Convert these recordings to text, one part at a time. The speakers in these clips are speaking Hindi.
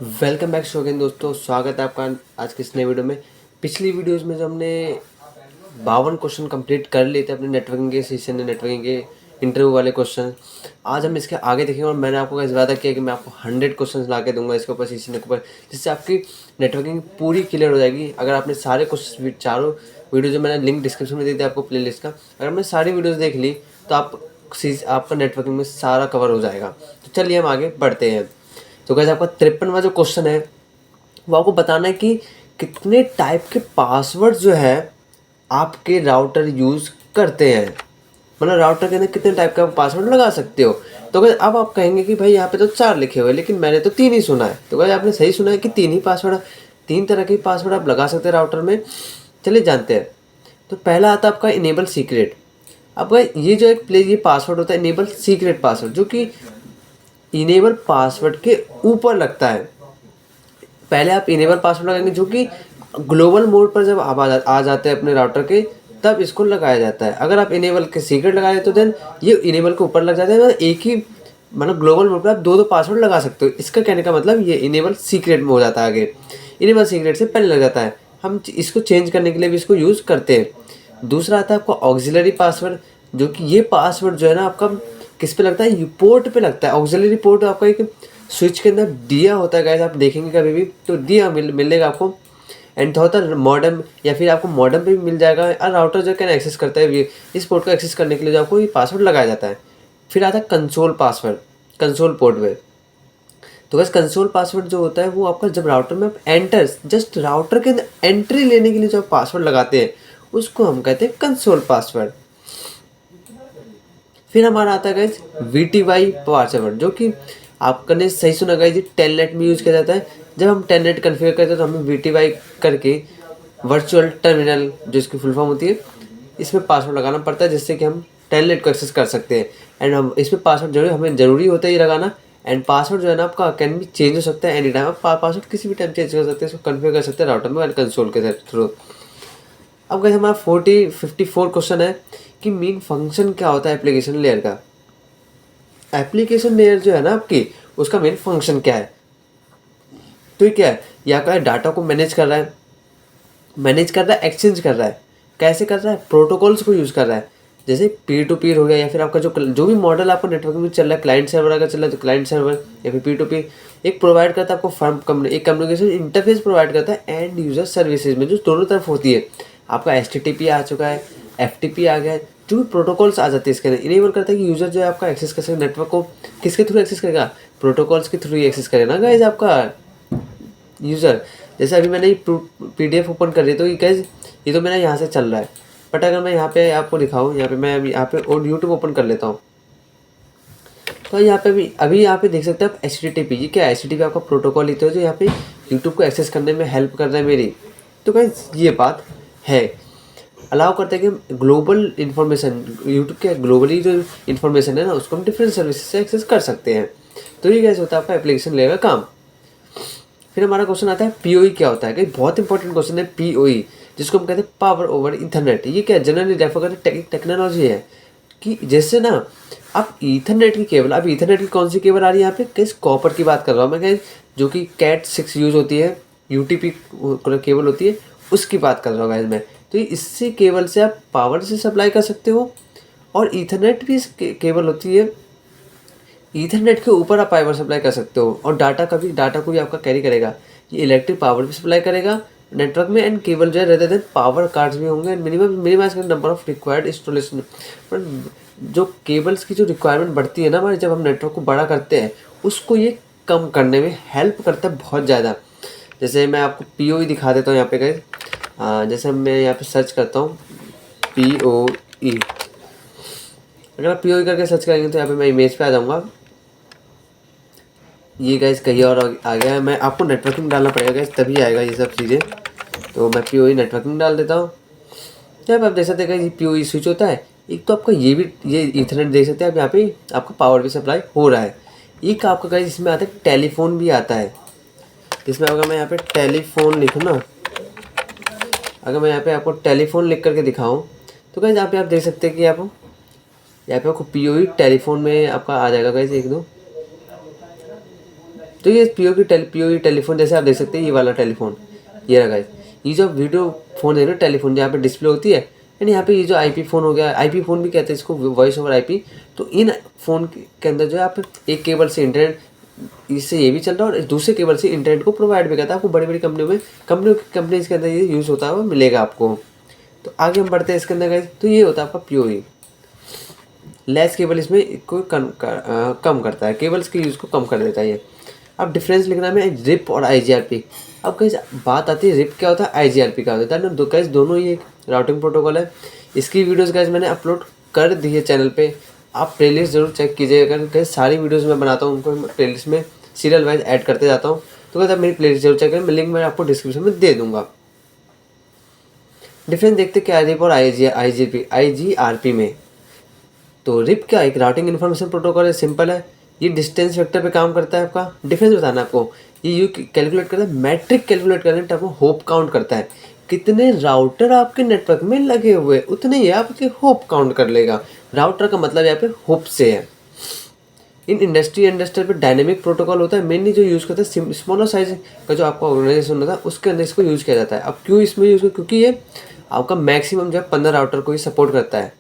वेलकम बैक अगेन दोस्तों, स्वागत है आपका आज के इस नए वीडियो में। पिछली वीडियोस में जो हमने 52 क्वेश्चन कंप्लीट कर लिए थे अपने नेटवर्किंग के सेशन में, नेटवर्किंग के इंटरव्यू वाले क्वेश्चन। आज हम इसके आगे देखेंगे और मैंने आपको कैसे वादा किया कि मैं आपको 100 क्वेश्चन ला के दूंगा इसके ऊपर, सेशन के ऊपर, जिससे आपकी नेटवर्किंग पूरी क्लियर हो जाएगी। अगर आपने सारे क्वेश्चन, चारों वीडियो जो मैंने लिंक डिस्क्रिप्शन में दे दिया आपको प्ले का, अगर आपने सारी वीडियोज़ देख ली तो आपका नेटवर्किंग में सारा कवर हो जाएगा। तो चलिए हम आगे बढ़ते हैं। तो गाइस, आपका 53वां जो क्वेश्चन है वो आपको बताना है कि कितने टाइप के पासवर्ड जो है आपके राउटर यूज़ करते हैं। मतलब राउटर के अंदर कितने टाइप का पासवर्ड लगा सकते हो। तो गाइस अब आप कहेंगे कि भाई यहाँ पे तो 4 लिखे हुए हैं, लेकिन मैंने तो 3 ही सुना है। तो गाइस आपने सही सुना है कि 3 ही पासवर्ड, 3 तरह के पासवर्ड आप लगा सकते हैं राउटर में। चलिए जानते हैं। तो पहला आता है आपका इनेबल सीक्रेट। अब गाइस ये जो ये पासवर्ड होता है इनेबल सीक्रेट पासवर्ड, जो कि इनेबल पासवर्ड के ऊपर लगता है। पहले आप इनेबल पासवर्ड लगाएंगे जो कि ग्लोबल मोड पर जब आप आ जाते हैं अपने राउटर के, तब इसको लगाया जाता है। अगर आप इनेबल के सीक्रेट लगा लेते हो देन ये इनेबल के ऊपर लग जाता है। मतलब एक ही, मतलब ग्लोबल मोड पर आप दो पासवर्ड लगा सकते हो। इसका कहने का मतलब ये इनेबल सीक्रेट में हो जाता है। आगे इनेबल सीक्रेट से पहले लग जाता है। हम इसको चेंज करने के लिए भी इसको यूज़ करते हैं। दूसरा आता है आपको ऑक्सिलरी पासवर्ड, जो कि ये पासवर्ड जो है ना आपका किस पे लगता है, पोर्ट पे लगता है। ऑक्सिलरी पोर्ट आपका एक स्विच के अंदर दिया होता है गाइस, आप देखेंगे कभी भी तो दिया मिलेगा आपको। एंड होता है मॉडेम, या फिर आपको मॉडेम पे भी मिल जाएगा। और राउटर जो कैन एक्सेस करता है ये, इस पोर्ट को एक्सेस करने के लिए जो आपको ये पासवर्ड लगाया जाता है। फिर आता है कंसोल पासवर्ड, कंसोल पोर्ट पे। तो बस कंसोल पासवर्ड जो होता है वो आपका जब राउटर में आप एंटर, जस्ट राउटर के अंदर एंट्री लेने के लिए जो आप पासवर्ड लगाते हैं उसको हम कहते हैं कंसोल पासवर्ड। फिर हमारा आता है गाइज VTY पासवर्ड, जो कि आपने सही सुना गाइज, टेलनेट में यूज़ किया जाता है। जब हम टेलनेट कन्फिगर करते हैं तो हमें VTY करके वर्चुअल टर्मिनल, जो इसकी फुल फॉर्म होती है, इसमें पासवर्ड लगाना पड़ता है, जिससे कि हम टेलनेट को एक्सेस कर सकते हैं। एंड हम इसमें पासवर्ड हमें ज़रूरी होता है ये लगाना। एंड पासवर्ड जो है ना आपका कैन भी चेंज हो सकता है एनी टाइम। आप पासवर्ड किसी भी टाइम चेंज कर सकते हैं, इसको कन्फिगर कर सकते हैं राउटर में कंसोल के थ्रू। अब गाइस हमारा 54 क्वेश्चन है कि मेन फंक्शन क्या होता है एप्लीकेशन लेयर का। एप्लीकेशन लेयर जो है ना आपकी, उसका मेन फंक्शन क्या है। तो ये क्या है, या का डाटा को मैनेज कर रहा है, एक्सचेंज कर रहा है। कैसे कर रहा है, प्रोटोकॉल्स को यूज़ कर रहा है। जैसे पीर टू पीर हो गया, या फिर आपका जो भी मॉडल आपको नेटवर्क में चल रहा है, क्लाइंट सर्वर अगर चल रहा है तो क्लाइंट सर्वर, या फिर पीर टू पीर एक प्रोवाइड करता है आपको एक कम्युनिकेशन इंटरफेस प्रोवाइड करता है एंड यूजर सर्विसेज में, जो दोनों तरफ होती है। आपका HTTP आ चुका है, FTP आ गया है, जो भी प्रोटोकॉल्स आ जाते हैं इसके अंदर। इनेबल करता है कि यूजर जो है आपका एक्सेस कर सके नेटवर्क को। किसके थ्रू एक्सेस करेगा, प्रोटोकॉल्स के थ्रू ही एक्सेस करेगा ना गाइज आपका यूज़र। जैसे अभी मैंने PDF ओपन कर रही, तो ये तो मेरा यहाँ से चल रहा है। बट अगर मैं यहाँ पे आपको दिखाऊँ, यहाँ पे मैं अभी यहाँ पे और यूट्यूब ओपन कर लेता हूँ, तो यहाँ पे अभी यहाँ पे देख सकते हैं आप HTTP। ये क्या है, HTTP आपका प्रोटोकॉल ही तो है जो यहाँ पे यूट्यूब को एक्सेस करने में हेल्प कर रहा है मेरी। तो गाइस ये बात है, अलाउ करते हैं कि हम ग्लोबल इन्फॉर्मेशन, यूट्यूब के ग्लोबली जो इन्फॉर्मेशन है ना उसको हम डिफरेंट सर्विसेज से एक्सेस कर सकते हैं। तो ये कैसे होता है आपका एप्लीकेशन लेयर का काम। फिर हमारा क्वेश्चन आता है POE क्या होता है। बहुत इंपॉर्टेंट क्वेश्चन है POE, जिसको हम कहते हैं पावर ओवर इंटरनेट। ये क्या जनरली रेफर करते हैं टेक्नोलॉजी है कि जैसे ना आप ईथरनेट की केबल, अब ईथरनेट की कौन सी केबल आ रही है यहाँ पे, किस कॉपर की बात कर रहा हूँ मैं, कहीं जो कि CAT6 यूज़ होती है, UTP केबल होती है, उसकी बात कर रहा हूँ गाइस मैं। तो ये इससे केबल से आप पावर से सप्लाई कर सकते हो, और ईथरनेट भी केबल होती है, ईथरनेट के ऊपर आप पावर सप्लाई कर सकते हो। और डाटा को भी आपका कैरी करेगा। ये इलेक्ट्रिक पावर भी सप्लाई करेगा नेटवर्क में। एंड केबल जो है रेदर देन पावर कार्ड्स भी होंगे। And minimise number of required installation. पर जो केबल्स की जो रिक्वायरमेंट बढ़ती है ना हमारी, जब हम नेटवर्क को बड़ा करते हैं, उसको ये कम करने में हेल्प करता है बहुत ज़्यादा। जैसे मैं आपको POE दिखा देता हूँ यहाँ पे गाइस। जैसे मैं यहाँ पे सर्च करता हूँ POE, अगर आप POE करके सर्च करेंगे तो यहाँ पे मैं इमेज पे आ जाऊँगा। ये गाइस कहीं और आ गया है। मैं आपको नेटवर्किंग डालना पड़ेगा गाइस, तभी आएगा ये सब चीज़ें। तो मैं POE नेटवर्किंग डाल देता हूँ। जब आप देख सकते हैं गाइस, ये POE स्विच होता है। एक तो आपका ये ईथरनेट देख सकते हैं आप, यहाँ पे आपका पावर भी सप्लाई हो रहा है। एक आपका गाइस इसमें आता है टेलीफोन भी आता है। इसमें अगर मैं यहाँ पे टेलीफोन लिखूँ ना, अगर मैं यहाँ पे आपको टेलीफोन लिख करके दिखाऊँ, तो गाइस यहाँ पे आप देख सकते हैं कि आप यहाँ पे आपको POE टेलीफोन में आपका आ जाएगा गाइस। एक दो तो ये पीओई टेलीफोन जैसे आप देख सकते हैं, ये वाला टेलीफोन ये रहा गाइस। ये जो वीडियो फ़ोन है ना टेलीफोन जहाँ पे डिस्प्ले होती है, एंड यहाँ पे ये जो आईपी फ़ोन हो गया, आईपी फ़ोन भी कहते हैं इसको, वॉइस ओवर आईपी। तो इन फ़ोन के अंदर जो है आप एक केबल से इंटरनेट, इससे ये भी चल रहा है और दूसरे केबल से इंटरनेट को प्रोवाइड भी करता है आपको। बड़ी बड़ी कंपनीज के अंदर ये यूज़ होता है, वो मिलेगा आपको। तो आगे हम बढ़ते हैं इसके अंदर गाइस। तो ये होता है आपका पीओई। लेस केबल इसमें कोई कम करता है, केबल्स के यूज़ को कम कर देता है ये। अब डिफरेंस लिखना में रिप और आईजीआरपी। अब गाइस बात आती है रिप क्या होता है, आईजीआरपी क्या होता है। ना गाइस दोनों ही एक राउटिंग प्रोटोकॉल है। इसकी वीडियोस गाइस मैंने अपलोड कर दी है चैनल पे, आप प्लेलिस्ट जरूर चेक कीजिएगा। गाइस सारी वीडियोस मैं बनाता हूँ उनको प्लेलिस्ट में सीरियल वाइज ऐड करते जाता हूँ। तो गाइस आप मेरी प्लेलिस्ट जरूर चेक करें, लिंक मैं आपको डिस्क्रिप्शन में दे दूँगा। डिफरेंस देखते क्या है रिप और आईजीआरपी में। तो रिप क्या, एक राउटिंग इन्फॉर्मेशन प्रोटोकॉल है, सिंपल है। ये डिस्टेंस वेक्टर पे काम करता है आपका। डिफरेंस बताना है आपको, ये यू कैलकुलेट करता है, मैट्रिक कैलकुलेट करने टाइप में होप काउंट करता है। कितने राउटर आपके नेटवर्क में लगे हुए उतने ही आपके होप काउंट कर लेगा। राउटर का मतलब यहाँ पे होप से है। इन इंडस्ट्रियल पे डायनेमिक प्रोटोकॉल होता है, मेनली जो यूज़ करता है स्मॉलर साइज का जो आपका ऑर्गेनाइजेशन होता है उसके अंदर इसको यूज़ किया जाता है। अब क्यों इसमें यूज़, क्योंकि ये आपका मैक्सिमम जो है 15 राउटर को ही सपोर्ट करता है।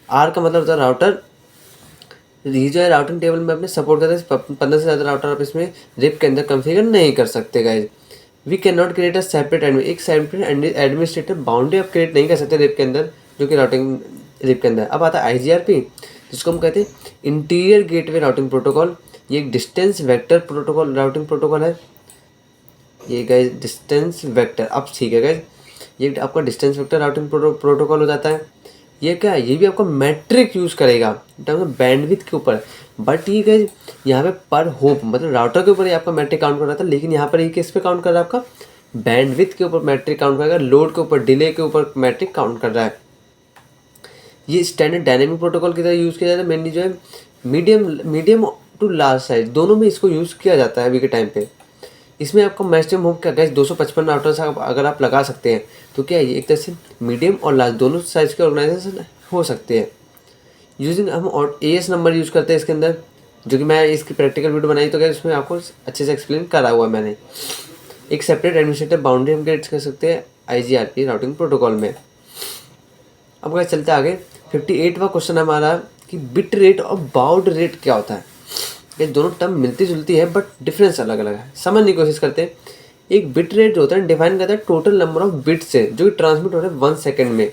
आर का मतलब होता है राउटर। ये जो है राउटिंग टेबल में अपने सपोर्ट करते हैं 15 से ज़्यादा राउटर आप इसमें रिप के अंदर कॉन्फ़िगर नहीं कर सकते guys. We can not create a separate एक सेपरेट एडमिनिस्ट्रेटर बाउंड्री आप क्रिएट नहीं कर सकते रिप के अंदर, जो कि राउटिंग रिप के अंदर। अब आता है आईजीआरपी, जिसको हम कहते हैं इंटीरियर गेटवे राउटिंग प्रोटोकॉल। ये एक distance vector protocol routing protocol है। ये गाइज डिस्टेंस वेक्टर, अब ठीक है गाइज, ये आपका डिस्टेंस वेक्टर राउटिंग प्रोटोकॉल हो जाता है। ये क्या है, ये भी आपका मैट्रिक यूज़ करेगा टर्म्स ऑफ बैंडविड्थ के ऊपर। बट ये गाइज यहाँ पे पर होप मतलब राउटर के ऊपर ही आपका मैट्रिक काउंट कर रहा था, लेकिन यहाँ पर ये किस पे काउंट कर रहा है, आपका बैंडविड्थ के ऊपर मैट्रिक काउंट करेगा, लोड के ऊपर, डिले के ऊपर मैट्रिक काउंट कर रहा है। ये स्टैंडर्ड डायनेमिक प्रोटोकॉल की तरह यूज़ किया जाता है। मेनली जो है मीडियम टू लार्ज साइज दोनों में इसको यूज़ किया जाता है अभी के टाइम पे। इसमें आपको मैक्सिमम होप क्या गाइस 255 राउटर्स अगर आप लगा सकते हैं तो क्या है, एक तरह से मीडियम और लार्ज दोनों साइज के ऑर्गेनाइजेशन हो सकते हैं। यूजिंग हम और एएस नंबर यूज़ करते हैं इसके अंदर, जो कि मैं इसकी प्रैक्टिकल वीडियो बनाई तो क्या इसमें आपको अच्छे से एक्सप्लेन करा हुआ है मैंने। एक सेपरेट एडमिनिस्ट्रेटर बाउंड्री हम क्रिएट कर सकते हैं आईजीआरपी राउटिंग प्रोटोकॉल में। अब गाइस चलते आगे। 58वां क्वेश्चन हमारा कि बिट रेट और बाउड रेट क्या होता है। ये दोनों टर्म मिलती जुलती है बट डिफरेंस अलग अलग है, समझने की कोशिश करते हैं। एक बिट रेट जो होता है डिफाइन करता है टोटल नंबर ऑफ बिट्स से जो कि ट्रांसमिट हो रहे हैं 1 सेकेंड में।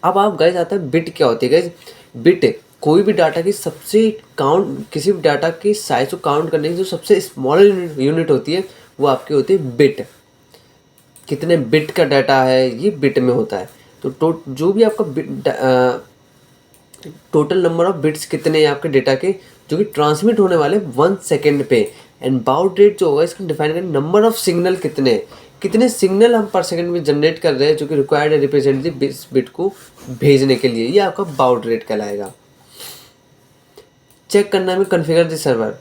अब आप गाइस आता है बिट क्या होती है गाइस। बिट कोई भी डाटा की सबसे काउंट, किसी भी डाटा की साइज को काउंट करने की जो सबसे स्मॉल यूनिट होती है वो आपकी होती है बिट। कितने बिट का डाटा है ये बिट में होता है। तो जो भी आपका टोटल नंबर ऑफ बिट्स कितने हैं आपके डेटा के जो कि ट्रांसमिट होने वाले 1 सेकेंड पे। एंड बाउड रेट जो होगा इसका डिफाइन करें नंबर ऑफ सिग्नल कितने सिग्नल हम पर सेकंड में जनरेट कर रहे हैं जो कि रिक्वायर्ड है रिप्रेजेंटेटिव बिट को भेजने के लिए, ये आपका बाउड रेट कहलाएगा। चेक करना में कॉन्फ़िगर द सर्वर।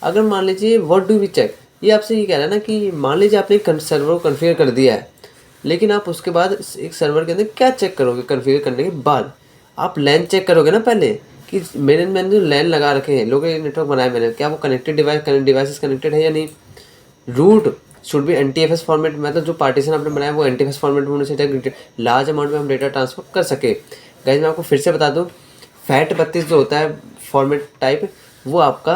अगर मान लीजिए व्हाट डू वी चेक, ये आपसे ये कह रहा है ना कि मान लीजिए आपने एक सर्वर को कॉन्फ़िगर कर दिया है, लेकिन आप उसके बाद एक सर्वर के अंदर क्या चेक करोगे कॉन्फ़िगर करने के बाद, आप लैन चेक करोगे ना पहले कि मैंने जो लैन लगा रखे हैं लोग नेटवर्क बनाए मैंने, क्या वो कनेक्टेड डिवाइसेस कनेक्टेड है या नहीं। Root should be NTFS format, मतलब जो पार्टीशन आपने बनाया वो NTFS फॉर्मेट में होने से ताकि लार्ज अमाउंट में हम डेटा ट्रांसफर कर सके। गाइस मैं आपको फिर से बता दूं, FAT32 जो होता है फॉर्मेट टाइप वो आपका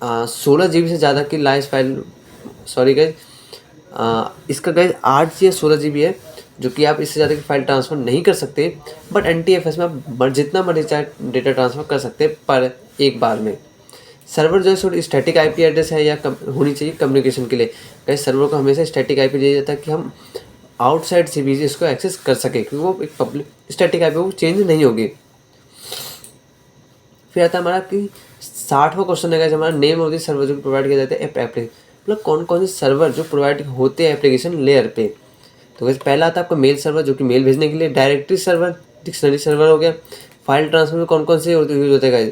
16 GB से ज़्यादा की लाइस फाइल, सॉरी गाइस इसका गाइस 8 या 16 GB है जो कि आप इससे ज़्यादा की फाइल ट्रांसफ़र नहीं कर सकते। बट NTFS में आप जितना मर्जी चाहे डेटा ट्रांसफ़र कर सकते हैं पर एक बार में। सर्वर जो है स्टैटिक आईपी एड्रेस है या होनी चाहिए कम्युनिकेशन के लिए। गाइस सर्वर को हमेशा स्टैटिक आईपी दिया जाता है कि हम आउटसाइड से भी इसको एक्सेस कर सके, क्योंकि वो एक पब्लिक स्टैटिक आईपी वो चेंज नहीं होगी। फिर आता है हमारा कि 60वां क्वेश्चन है हमारा नेम ऑफ द सर्वर जो प्रोवाइड किया जाता है एप्लीकेशन, मतलब कौन कौन से सर्वर जो प्रोवाइड होते हैं एप्लीकेशन लेयर पे। तो वैसे पहला आता है आपका मेल सर्वर जो कि मेल भेजने के लिए, डायरेक्टरी सर्वर, डिक्शनरी सर्वर हो गया। फाइल ट्रांसफर में कौन कौन से यूज होते हैं,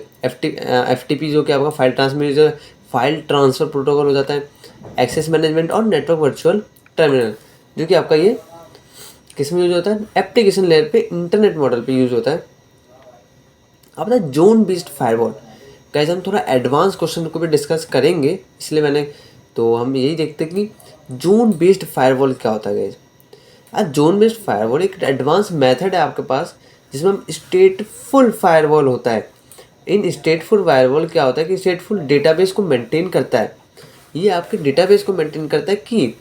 FTP जो कि आपका फाइल ट्रांसफर प्रोटोकॉल हो जाता है। एक्सेस मैनेजमेंट और नेटवर्क वर्चुअल टर्मिनल जो कि आपका ये किस में यूज होता है, एप्लीकेशन लेयर पे इंटरनेट मॉडल पे यूज होता है। अब आता है जोन बेस्ड फायरवॉल। गाइस हम थोड़ा एडवांस क्वेश्चन को भी डिस्कस करेंगे, इसलिए मैंने तो हम यही देखते हैं कि जोन बेस्ड फायरवॉल क्या होता है गाइस। जोन बेस्ड फायरवॉल एक एडवांस मेथड है आपके पास, जिसमें हम स्टेटफुल फायरवॉल होता है। इन स्टेटफुल फायरवॉल क्या होता है कि स्टेटफुल डेटाबेस को मेंटेन करता है। ये आपके डेटाबेस को मेंटेन करता है कि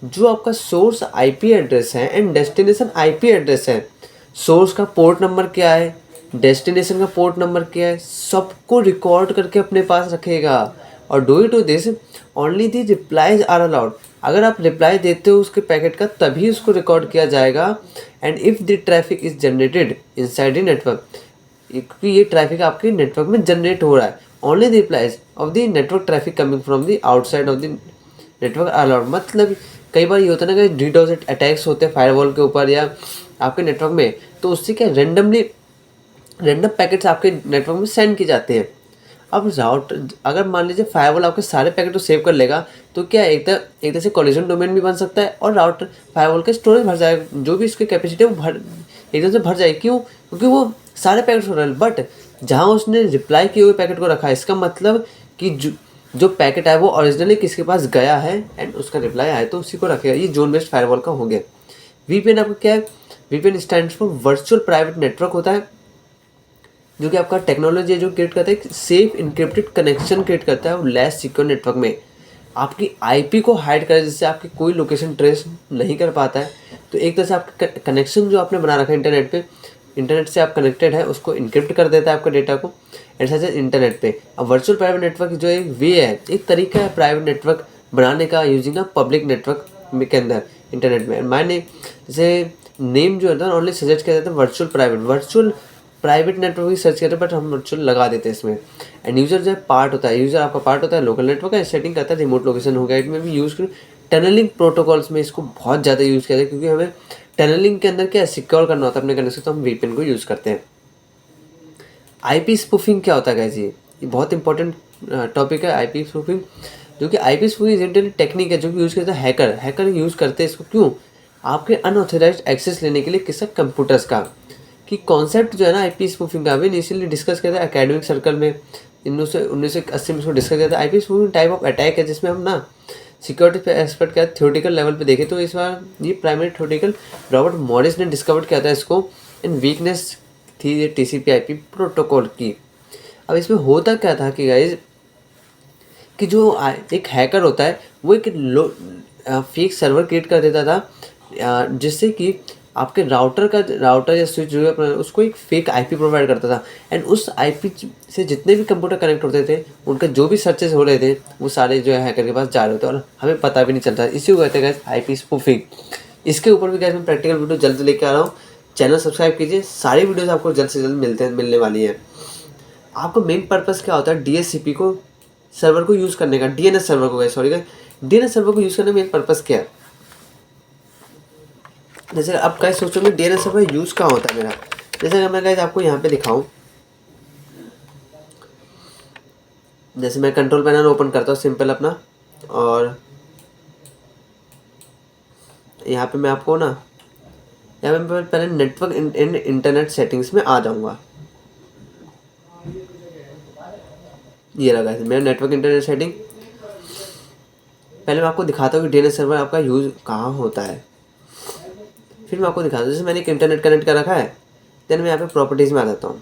जो आपका सोर्स आईपी एड्रेस है एंड डेस्टिनेशन आईपी एड्रेस है, सोर्स का पोर्ट नंबर क्या है, डेस्टिनेशन का पोर्ट नंबर क्या है, सबको रिकॉर्ड करके अपने पास रखेगा। और do it to this only the replies are allowed. अगर आप रिप्लाई देते हो उसके पैकेट का तभी उसको रिकॉर्ड किया जाएगा। And if the traffic is generated inside the network, क्योंकि ये ट्रैफिक आपके नेटवर्क में जनरेट हो रहा है, only the replies of the network traffic coming from the outside of the network are allowed. मतलब कई बार ये होता है ना कि डीडोस अटैक्स होते हैं फायरवॉल के ऊपर या आपके नेटवर्क में, तो उससे क्या रैंडम पैकेट्स आपके नेटवर्क में सेंड किए जाते हैं। अब राउटर अगर मान लीजिए फायरवॉल आपके सारे पैकेट को सेव कर लेगा, तो क्या एक तरह से कॉलिजन डोमेन भी बन सकता है और राउटर फायरवॉल का स्टोरेज भर जाएगा, जो भी उसकी कैपेसिटी है वो एकदम से भर जाएगी। क्यों? क्योंकि वो सारे पैकेट हो रहे हैं, बट जहाँ उसने रिप्लाई किए हुए पैकेट को रखा है, इसका मतलब कि जो पैकेट है वो ओरिजिनली किसके पास गया है एंड उसका रिप्लाई आया तो उसी को रखेगा। ये जोन बेस्ड फायरवॉल का हो गया। वीपीएन आपका क्या है? VPN stands for virtual private network होता है, जो कि आपका टेक्नोलॉजी है जो क्रिएट करता है सेफ इनक्रिप्टेड कनेक्शन क्रिएट करता है और लेस सिक्योर नेटवर्क में आपकी आईपी को हाइड करे, जिससे आपकी कोई लोकेशन ट्रेस नहीं कर पाता है। तो एक तरह से आपका कनेक्शन जो आपने बना रखा है इंटरनेट पे, इंटरनेट से आप कनेक्टेड है, उसको इनक्रिप्ट कर देता है आपके डेटा को ऐसा इंटरनेट पे। अब वर्चुअल प्राइवेट नेटवर्क जो एक वे है, एक तरीका है प्राइवेट नेटवर्क बनाने का यूजिंग अ पब्लिक नेटवर्क के अंदर इंटरनेट में। मैंने जैसे नेम जो है ना ओनली सजेस्ट किया जाता है वर्चुअल प्राइवेट नेटवर्क ही सर्च करते हैं, बट हम वर्चुअल लगा देते हैं इसमें। एंड यूज़र जो है पार्ट होता है, यूज़र आपका पार्ट होता है लोकल नेटवर्क का, सेटिंग करता है रिमोट लोकेशन हो गया। इसमें भी यूज़ करूँ टनलिंग प्रोटोकॉल्स में इसको बहुत ज़्यादा यूज़ किया जाता है, क्योंकि हमें टनलिंग के अंदर क्या सिक्योर करना होता है अपने कनेक्शन, तो हम वीपीएन को यूज़ करते हैं। आईपी स्पूफिंग क्या होता है गाइस? ये बहुत इंपॉर्टेंट टॉपिक है आईपी स्पूफिंग, जो कि आईपी स्पूफिंग इंटरनेट टेक्निक है जो कि यूज़ करता है हैकर यूज़ करते हैं इसको। क्यों? आपके अनऑथराइज्ड एक्सेस लेने के लिए किसका कंप्यूटर्स का। कि कॉन्सेप्ट जो है ना आईपी स्पूफिंग का, अभी इनिशियली डिस्कस किया था एकेडमिक सर्कल में 1980 में इसको डिस्कस किया था। IP spoofing type of attack है जिसमें हम ना सिक्योरिटी पे एक्सपर्ट का थ्योरेटिकल लेवल पे देखें तो इस बार ये प्राइमरी थ्योरेटिकल रॉबर्ट मॉरिस ने डिस्कवर किया था इसको। इन वीकनेस थी ये टीसीपी आईपी प्रोटोकॉल की। अब इसमें होता क्या था कि गाइज कि जो एक हैकर होता है वो एक फेक सर्वर क्रिएट कर देता था, जिससे कि आपके राउटर या स्विच जो है उसको एक फेक आईपी प्रोवाइड करता था। एंड उस आईपी से जितने भी कंप्यूटर कनेक्ट होते थे, उनका जो भी सर्चेस हो रहे थे वो सारे जो है हैकर के पास जा रहे होते और हमें पता भी नहीं चलता। इसी को कहते हैं गाइस आईपी स्पूफिंग। इसके ऊपर भी गाइस मैं प्रैक्टिकल वीडियो जल्द लेके आ रहा हूँ, चैनल सब्सक्राइब कीजिए। सारी वीडियोज़ आपको जल्द से जल्द मिलने वाली है। आपको मेन पर्पज़ क्या होता है डीएससीपी को सर्वर को यूज़ करने का, डीएनएस सर्वर को डीएनएस सर्वर को यूज़ करने में मेन पर्पज़ क्या है? जैसे अब गाइस सोचोगे डीएनएस सर्वर यूज़ कहाँ होता है मेरा। जैसे अगर मैं गाइस आपको यहाँ पे दिखाऊं, जैसे मैं कंट्रोल पैनल ओपन करता हूँ सिंपल अपना, और यहाँ पे मैं आपको ना यहाँ पे पहले नेटवर्क एंड इंटरनेट सेटिंग्स में आ जाऊँगा। ये लगा है मेरा नेटवर्क इंटरनेट सेटिंग। पहले मैं आपको दिखाता हूँ कि डीएनएस सर्वर आपका यूज़ कहाँ होता है, फिर मैं आपको दिखाता हूँ। जैसे मैंने एक इंटरनेट कनेक्ट कर रखा है, देन मैं यहाँ पे प्रॉपर्टीज़ में आ जाता हूँ।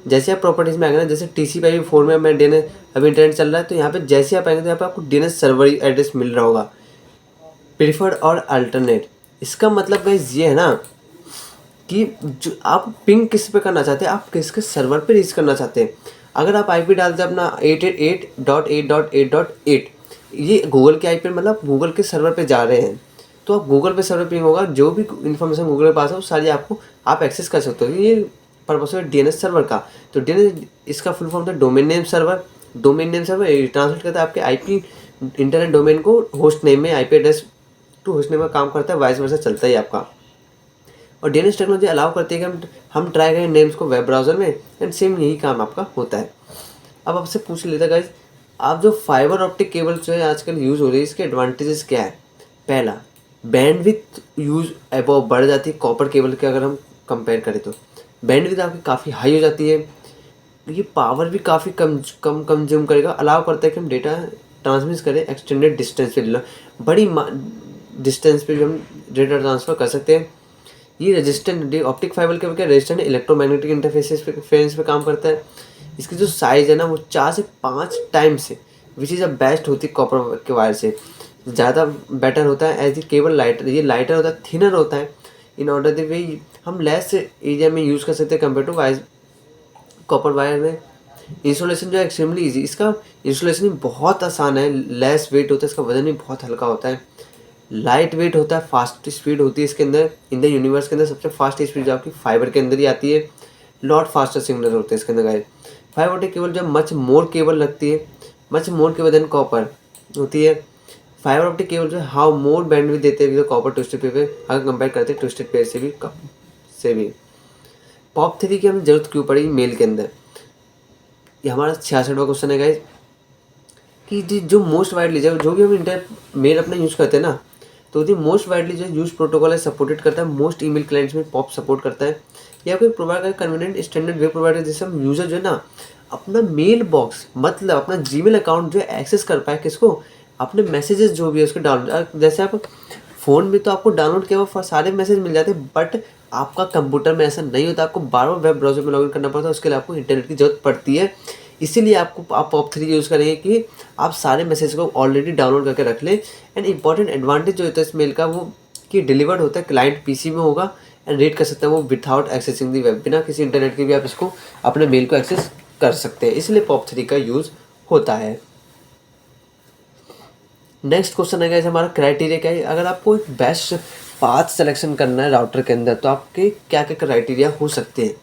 जैसे आप प्रॉपर्टीज़ में आएंगे ना, जैसे TCP/IP4 में मैं डीएनएस अभी इंटरनेट चल रहा है, तो यहाँ पे जैसे आप आएंगे तो यहाँ पे आपको डीएनएस सर्वर एड्रेस मिल रहा होगा, प्रीफर्ड और अल्टरनेट। इसका मतलब गाइस ये है ना कि जो आप पिंग किस पे करना चाहते हैं, आप किसके सर्वर पे रीच करना चाहते हैं। अगर आप आईपी डालते हैं अपना 888.8.8.8, ये गूगल के आईपी मतलब गूगल के सर्वर पे जा रहे हैं, तो आप गूगल पे सर्वर पिंग होगा, जो भी इन्फॉर्मेशन गूगल के पास है वो सारी आपको आप एक्सेस कर सकते हो। ये पर्पस है डीएनएस सर्वर का। तो डीएनएस इसका फुल फॉर्म था domain name server. Domain name server translate करता है आपके आईपी इंटरनेट डोमेन को होस्ट नेम में, IP address to host name का काम करता है, वाइस वर्सा चलता है आपका। और डीएनएस टेक्नोलॉजी अलाउ करती है कि हम ट्राई करें नेम्स को वेब ब्राउज़र में, एंड सेम यही काम आपका होता है। अब आपसे पूछ लेता गाइज, आप जो फाइबर ऑप्टिक केबल जो है आजकल यूज़ हो रही है, इसके एडवांटेजेस क्या है? पहला, बैंडविड्थ यूज़ अबव बढ़ जाती है कॉपर केबल के, अगर हम कंपेयर करें तो बैंडविड्थ आपकी काफ़ी हाई हो जाती है। ये पावर भी काफ़ी कम कम कंज्यूम करेगा, अलाउ करता है कि हम डेटा ट्रांसमिट करें एक्सटेंडेड डिस्टेंस पे, बड़ी डिस्टेंस पे भी हम डेटा ट्रांसफ़र कर सकते हैं। ये रेजिस्टेंट ऑप्टिक फाइबर के क्या रेजिस्टेंट इलेक्ट्रोमैग्नेटिक इंटरफेसेस पे फेरेंस पे काम करता है। इसकी जो साइज़ है ना वो 4 से 5 टाइम्स से विच इज़ अ बेस्ट होती है कॉपर के वायर से, ज़्यादा बेटर होता है। एज ए केबल लाइटर, ये लाइटर होता है, थिनर होता है। इन ऑर्डर द वे हम लेस एरिया में यूज़ कर सकते हैं compare to wire, copper wire में। इंस्टॉलेशन जो है एक्सट्रीमली ईजी, इसका इंस्टॉलेशन भी बहुत आसान है, लेस वेट होता है, इसका वजन भी बहुत हल्का होता है, लाइट वेट होता है, फास्ट स्पीड होती है इसके अंदर। इन द यूनिवर्स के अंदर सबसे फास्ट स्पीड जो आपकी फाइबर के अंदर ही आती है, लॉट फास्टर सिग्नल होते हैं इसके अंदर गाइस। फाइबर ऑप्टिक केबल जो मच मोर केबल लगती है, much more cable than copper होती है। फाइबर ऑप्टिक केबल जो है हाउ मोर बैंडविड्थ देते हैं कॉपर ट्विस्टेड पेयर अगर कंपेयर करते हैं ट्विस्टेड पेयर से भी कम से भी। POP3 की हमें जरूरत क्यों पड़ी मेल के अंदर, ये हमारा 66वां क्वेश्चन है गाइस कि जो मोस्ट वाइडली जो भी हम इंटर मेल अपना यूज़ करते हैं ना, तो दी मोस्ट वाइडली जो यूज प्रोटोकॉल है सपोर्टेड करता है, मोस्ट ईमेल क्लाइंट्स में पॉप सपोर्ट करता है, या कोई प्रोवाइड कर कन्वीनियंट स्टैंडर्ड वे प्रोवाइडर जिससे हम यूज़र जो है ना अपना मेल बॉक्स मतलब अपना जीमेल अकाउंट जो है एक्सेस कर पाए, किसको, अपने मैसेजेस जो भी है उसको डाउनलोड। जैसे आप फ़ोन में तो आपको डाउनलोड किया हुआ सारे मैसेज मिल जाते हैं, बट आपका कंप्यूटर में ऐसा नहीं होता, आपको बार बार वेब ब्राउजर में लॉगिन करना पड़ता है, उसके लिए आपको इंटरनेट की जरूरत पड़ती है। इसीलिए आपको आप POP3 यूज़ करेंगे कि आप सारे मैसेज को ऑलरेडी डाउनलोड करके रख लें। एंड इंपॉर्टेंट एडवांटेज जो होता है इस मेल का वो कि डिलीवर्ड होता है क्लाइंट पीसी में होगा एंड रीड कर सकता है वो विदाउट एक्सेसिंग दी वेब, बिना किसी इंटरनेट के भी आप इसको अपने मेल को एक्सेस कर सकते हैं, इसलिए POP3 का यूज़ होता है। नेक्स्ट क्वेश्चन है गाइस हमारा क्राइटेरिया क्या है, अगर आपको एक बेस्ट पाथ सिलेक्शन करना है राउटर के अंदर तो आपके क्या क्या क्राइटेरिया हो सकते हैं।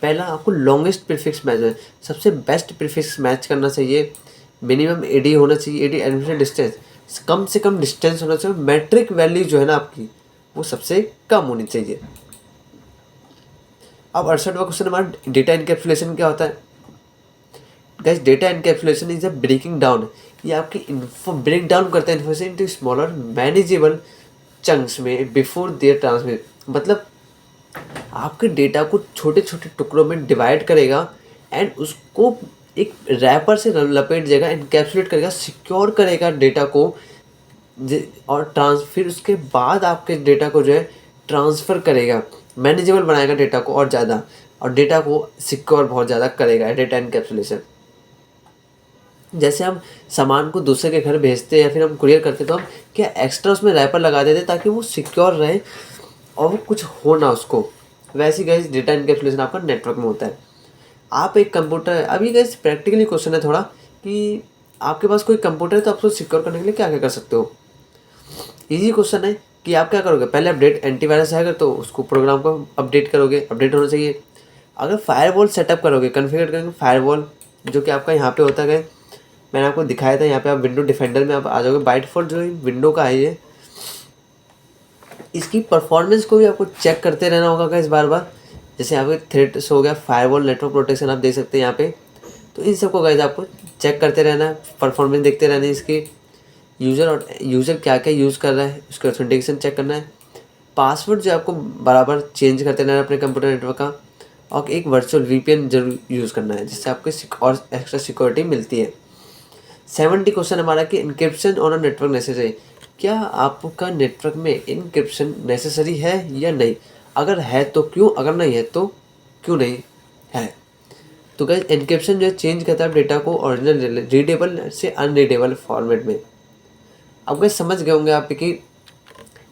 पहला, आपको लॉन्गेस्ट प्रीफिक्स मैच है, सबसे बेस्ट प्रीफिक्स मैच करना चाहिए। मिनिमम एडी होना चाहिए, एडी एडमिशन डिस्टेंस कम से कम डिस्टेंस होना चाहिए। मैट्रिक वैल्यू जो है ना आपकी वो सबसे कम होनी चाहिए। अब 68वां क्वेश्चन हमारा डेटा इनकैप्सुलेशन क्या होता है। Guys data encapsulation is a breaking down, ये आपकी इन्फो ब्रेक डाउन करता है information into smaller manageable chunks में बिफोर देयर ट्रांसमिट, मतलब आपके डेटा को छोटे छोटे टुकड़ों में डिवाइड करेगा एंड उसको एक रैपर से लपेट देगा, इनकैप्सुलेट करेगा, सिक्योर करेगा डेटा को और फिर उसके बाद आपके डेटा को जो है ट्रांसफ़र करेगा, मैनेजेबल बनाएगा डेटा को और ज़्यादा, और डेटा को सिक्योर बहुत ज़्यादा करेगा डेटा इनकैप्सुलेशन। जैसे हम सामान को दूसरे के घर भेजते हैं या फिर हम कुरियर करते तो हम क्या एक्स्ट्रा उसमें रैपर लगा देते ताकि वो सिक्योर रहे और वो कुछ हो ना उसको, वैसे गाइस डेटा इनकैप्सुलेशन आपका नेटवर्क में होता है। आप एक कंप्यूटर, अभी गाइस प्रैक्टिकली क्वेश्चन है थोड़ा कि आपके पास कोई कंप्यूटर है तो आप उसको सिक्योर करने के लिए क्या क्या कर सकते हो। इजी क्वेश्चन है कि आप क्या करोगे, पहले अपडेट एंटीवायरस है अगर तो उसको प्रोग्राम को अपडेट करोगे, अपडेट होना चाहिए। अगर फायरवॉल सेटअप करोगे, कन्फिगर करेंगे फायरवॉल जो कि आपका यहाँ पे होता है, मैंने आपको दिखाया था, यहाँ पे आप विंडो डिफेंडर में आप आ जाओगे, बाय डिफॉल्ट जो विंडो का है ये, इसकी परफॉर्मेंस को भी आपको चेक करते रहना होगा गाइस बार बार। जैसे यहाँ पे थ्रेड्स हो गया, फायरवॉल, नेटवर्क प्रोटेक्शन आप देख सकते हैं यहाँ पे, तो इन सबको गाइस आपको चेक करते रहना है, परफॉर्मेंस देखते रहना है इसकी। यूज़र क्या क्या यूज़ कर रहा है उसका ऑथेंटिकेशन चेक करना है। पासवर्ड जो आपको बराबर चेंज करते रहना है अपने कंप्यूटर नेटवर्क का, और एक वर्चुअल VPN जरूर यूज़ करना है जिससे आपको और एक्स्ट्रा सिक्योरिटी मिलती है। 70 क्वेश्चन हमारा कि encryption on a network necessary, क्या आपका नेटवर्क में इनक्रिप्शन नेसेसरी है या नहीं, अगर है तो क्यों, अगर नहीं है तो क्यों नहीं है। तो गाइस इनक्रिप्शन जो है चेंज करता है डेटा को ओरिजिनल रीडेबल से अनरीडेबल फॉर्मेट में। अब गाइस समझ गए होंगे आप कि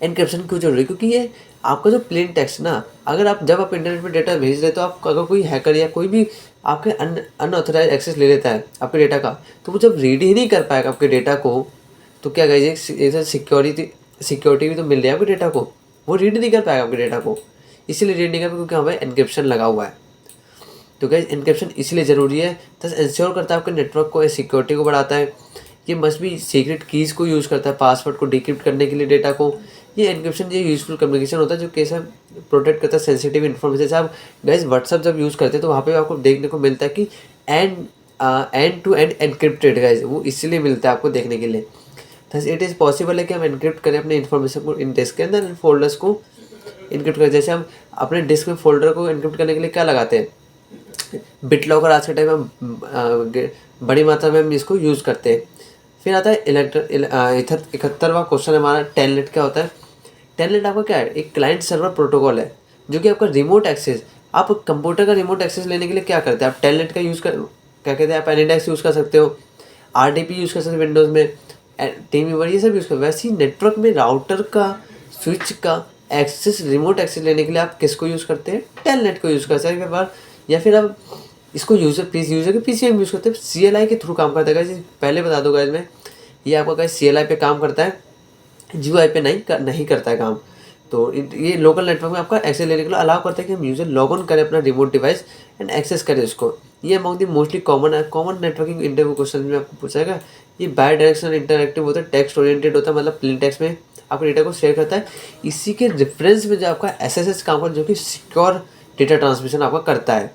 इनक्रिप्शन क्यों जरूरी है, क्योंकि ये आपका जो प्लेन टेक्स्ट ना, अगर आप जब आप इंटरनेट पर डेटा भेज रहे तो आप अगर कोई हैकर या कोई भी आपके अनऑथराइज एक्सेस ले लेता है आपके डेटा का, तो वो जब रीड ही नहीं कर पाएगा आपके डेटा को, तो क्या कहिए सिक्योरिटी भी तो मिल रही है आपके डेटा को, वो रीड नहीं कर पाएगा आपके डेटा को। इसीलिए रीड नहीं कर पाएगा क्योंकि हमें इनक्रिप्शन लगा हुआ है। तो गाइस इनक्रिप्शन इसलिए ज़रूरी है, थस इंश्योर करता है आपके नेटवर्क को, सिक्योरिटी को बढ़ाता है। ये मस्ट भी सीक्रेट कीज़ को यूज़ करता है पासवर्ड को डिक्रिप्ट करने के लिए डेटा को। ये इनक्रिप्शन ये यूज़फुल कम्युनिकेशन होता है जो कैसे प्रोटेक्ट करता है सेंसिटिव इन्फॉर्मेशन। जैसे आप गाइस व्हाट्सअप जब यूज़ करते हैं तो वहाँ पे आपको देखने को मिलता है कि end to end encrypted guys, वो इसलिए मिलता है आपको देखने के लिए। थस इट इज़ पॉसिबल है कि हम इनक्रिप्ट करें अपने इन्फॉर्मेशन को इन डिस्क के अंदर, इन फोल्डर्स को इनक्रिप्ट करें। जैसे हम अपने डिस्क में फोल्डर को इनक्रिप्ट करने के लिए क्या लगाते हैं, बिट लॉकर आज के टाइम में बड़ी मात्रा में हम इसको यूज़ करते हैं। फिर आता है 71वां क्वेश्चन हमारा टेलनेट क्या होता है। टेलनेट आपका क्या है, एक क्लाइंट सर्वर प्रोटोकॉल है जो कि आपका रिमोट एक्सेस, आप कंप्यूटर का रिमोट एक्सेस लेने के लिए क्या करते हैं, आप टेलनेट का यूज़ कर, क्या कहते हैं, आप एनिडेक्स यूज़ कर सकते हो, RDP यूज़ कर सकते हो विंडोज़ में, टीमवीवर ये सब यूज़ कर। वैसे ही नेटवर्क में राउटर का, स्विच का एक्सेस, रिमोट एक्सेस लेने के लिए आप किसको यूज़ करते हैं, टेलनेट को यूज़ कर सकते हैं। या फिर आप इसको यूज़र के पीसी में यूज़ करते हैं, CLI के थ्रू काम करता है गाइस। पहले बता दो गाइस मैं, ये आपका गाइस CLI पे काम करता है, GUI पे नहीं करता है काम। तो ये लोकल नेटवर्क में आपका एक्सेस लेने के लिए अलाउ करता है कि हम यूज़र लॉग ऑन करें अपना रिमोट डिवाइस एंड एक्सेस करें उसको। ये among the mostly common networking interview question में आपको पूछाएगा। ये बाय डायरेक्शनल इंटरएक्टिव होता है, टेक्स्ट ओरिएंटेड होता है, मतलब प्लेन टेक्स्ट में आपके डेटा को शेयर करता है। इसी के रेफरेंस में जो आपका SSH काम करता है, जो कि सिक्योर डेटा ट्रांसमिशन आपका करता है।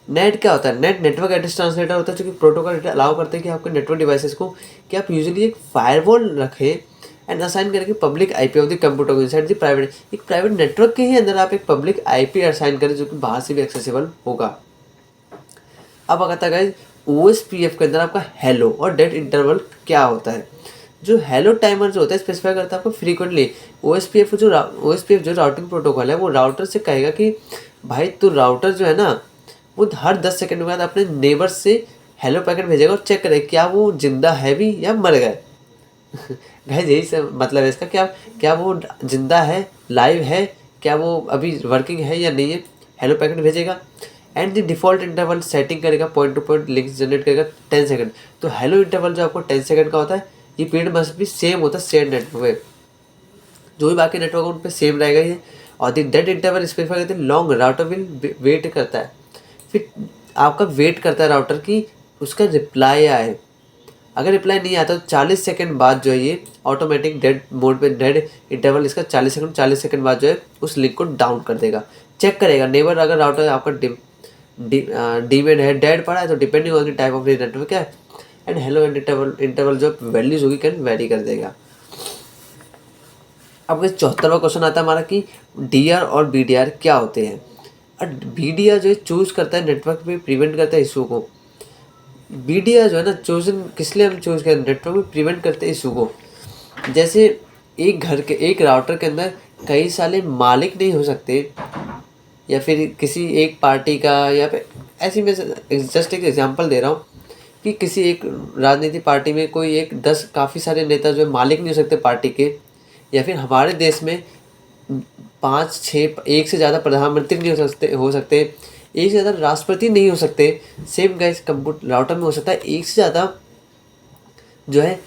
नेट क्या होता है, नेटवर्क एड्रेस ट्रांसलेटर होता है, जो कि प्रोटोकॉल डेटा अलाउ करते हैं कि आपके नेटवर्क डिवाइसेस को कि आप यूजुअली एक फायरवॉल रखें एंड असाइन करें कि public IP of the computer को इनसाइड द प्राइवेट, एक प्राइवेट नेटवर्क के ही अंदर आप एक पब्लिक IP असाइन करें जो कि बाहर से भी एक्सेसिबल होगा। अब आता है OSPF के अंदर आपका हेलो और डेट इंटरवल क्या होता है। जो हेलो टाइमर जो होता है स्पेसिफाई करता है आपको फ्रीक्वेंटली। OSPF जो राउटिंग प्रोटोकॉल है वो राउटर से कहेगा कि भाई तू राउटर जो है ना वो हर 10 सेकंड के बाद अपने नेबर से हेलो पैकेट भेजेगा और चेक करे क्या वो जिंदा है भी या मर गए। गाइस यही सब मतलब है इसका, क्या वो जिंदा है, लाइव है, क्या वो अभी वर्किंग है या नहीं है, हेलो पैकेट भेजेगा। And the default interval setting करेगा, point to point links generate करेगा 10 सेकंड। तो हेलो इंटरवल जो आपको 10 सेकंड का होता है, ये पीरियड मस्ट भी सेम होता है शेयर नेटवर्क में, जो भी बाकी नेटवर्क उन पर सेम रहेगा ये। और द डेट इंटरवल स्पेसिफाई करते हैं लॉन्ग, राउटर विल वेट करता है, फिर आपका वेट करता है राउटर की उसका रिप्लाई आए। अगर रिप्लाई नहीं आता तो 40 सेकंड बाद जो है ये ऑटोमेटिक डेड मोड पे, डेड इंटरवल इसका 40 सेकंड बाद जो है उस लिंक को डाउन कर देगा, चेक करेगा नेबर अगर राउटर आपका डीमेड है, डेड पड़ा है तो depending on the type of network है एंड हेलो एंड इंटरवल जो वैल्यूज होगी कैन वेरी कर देगा। अब इस 74वां क्वेश्चन आता है हमारा कि DR और BDR क्या होते हैं। और BDR जो है चूज करता है नेटवर्क पे प्रिवेंट करता है इशू को। BDR जो है ना चूजन किस लिए हम चूज करें, नेटवर्क में प्रिवेंट करते हैं इशू को। जैसे एक राउटर के अंदर कई सारे मालिक नहीं हो सकते, या फिर किसी एक पार्टी का, या फिर ऐसी मैं जस्ट एक एग्जांपल दे रहा हूँ कि किसी एक राजनीति पार्टी में कोई एक 10 काफ़ी सारे नेता जो है मालिक नहीं हो सकते पार्टी के, या फिर हमारे देश में 5-6 एक से ज़्यादा प्रधानमंत्री नहीं हो सकते, एक से ज़्यादा राष्ट्रपति नहीं हो सकते। सेम गाइस कंप्यूटर राउटर में हो सकता है एक से ज़्यादा जो है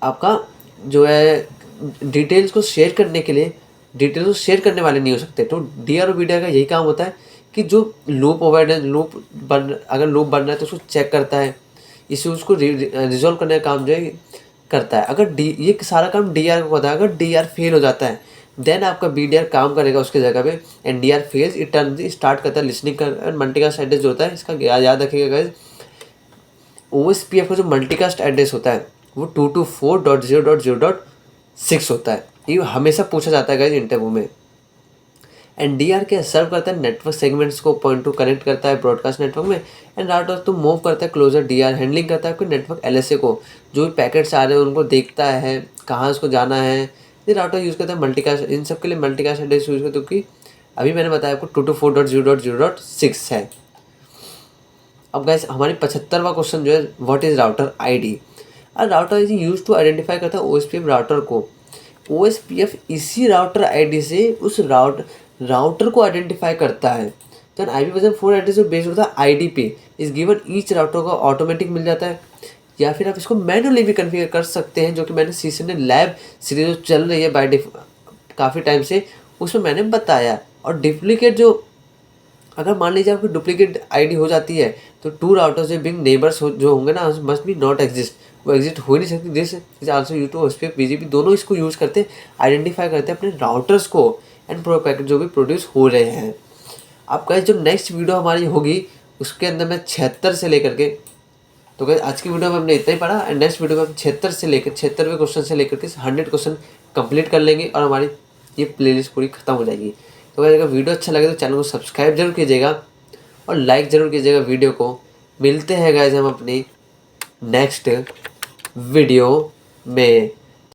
आपका जो है डिटेल्स को शेयर करने के लिए, डिटेल्स को शेयर करने वाले नहीं हो सकते। तो DR और BDR का यही काम होता है कि जो लूप अगर लूप बन रहा है तो उसको चेक करता है, इश्यूज़ को रिजॉल्व करने का काम जो है करता है। अगर ये सारा काम DR को होता है, अगर DR फेल हो जाता है देन आपका BDR काम करेगा उसके जगह पे। And DR fails it turn start करता है लिसनिंग कर मल्टीकास्ट एड्रेस जो होता है, इसका याद रखिएगा गाइस, OSPF का जो मल्टीकास्ट एड्रेस होता है वो 224.0.0.6 होता है। ये हमेशा पूछा जाता है गाइस इंटरव्यू में। एंड DR क्या सर्व करता है नेटवर्क सेगमेंट्स को, पॉइंट टू कनेक्ट करता है ब्रॉडकास्ट नेटवर्क में। एंड राउटर तो मूव करता है क्लोजर, DR हैंडलिंग करता है आपके नेटवर्क LSA को, जो भी पैकेट्स आ रहे हैं उनको देखता है कहाँ उसको जाना है। ये राउटर यूज़ करता है मल्टीकास्ट, इन सब के लिए मल्टीकास्ट एड्रेस यूज़ करते हैं, क्योंकि अभी मैंने बताया आपको 224.0.0.6 है। अब गाइस हमारी 75वां क्वेश्चन जो है व्हाट इज़ राउटर ID। और router is use to identify करता है OSPF राउटर को। OSPF इसी राउटर ID से उस राउटर को आइडेंटिफाई करता है। तो IP/4 एड्रेस जो बेस्ड होता है ID पे इस गिवन ईच राउटर को ऑटोमेटिक मिल जाता है, या फिर आप इसको मैनुअली भी कन्फिगर कर सकते हैं, जो कि मैंने CCNA लैब सीरीज जो चल रही है काफ़ी टाइम से उसमें मैंने बताया। और डुप्लीकेट जो अगर मान लीजिए आपकी डुप्लीकेट ID हो जाती है तो 2 राउटर्स जो बिंग नेबर्स जो होंगे ना मस्ट बी नॉट एग्जिस्ट, वो एग्जिस्ट हो नहीं सकती। This is also use to OSPF BGP दोनों इसको यूज़ करते आइडेंटिफाई करते हैं अपने राउटर्स को एंड प्रो पैकेट जो भी प्रोड्यूस हो रहे हैं। आपका जो नेक्स्ट वीडियो हमारी होगी उसके अंदर मैं 76 से लेकर के, तो गाइस आज की वीडियो में हमने इतना ही पढ़ा एंड नेक्स्ट वीडियो में हम 76वें क्वेश्चन से लेकर के 100 क्वेश्चन कंप्लीट कर लेंगे और हमारी ये प्लेलिस्ट पूरी खत्म हो जाएगी। तो गाइस अगर वीडियो अच्छा लगे तो चैनल को सब्सक्राइब जरूर कीजिएगा और लाइक ज़रूर कीजिएगा वीडियो को। मिलते हैं गाइस हम अपनी नेक्स्ट वीडियो में।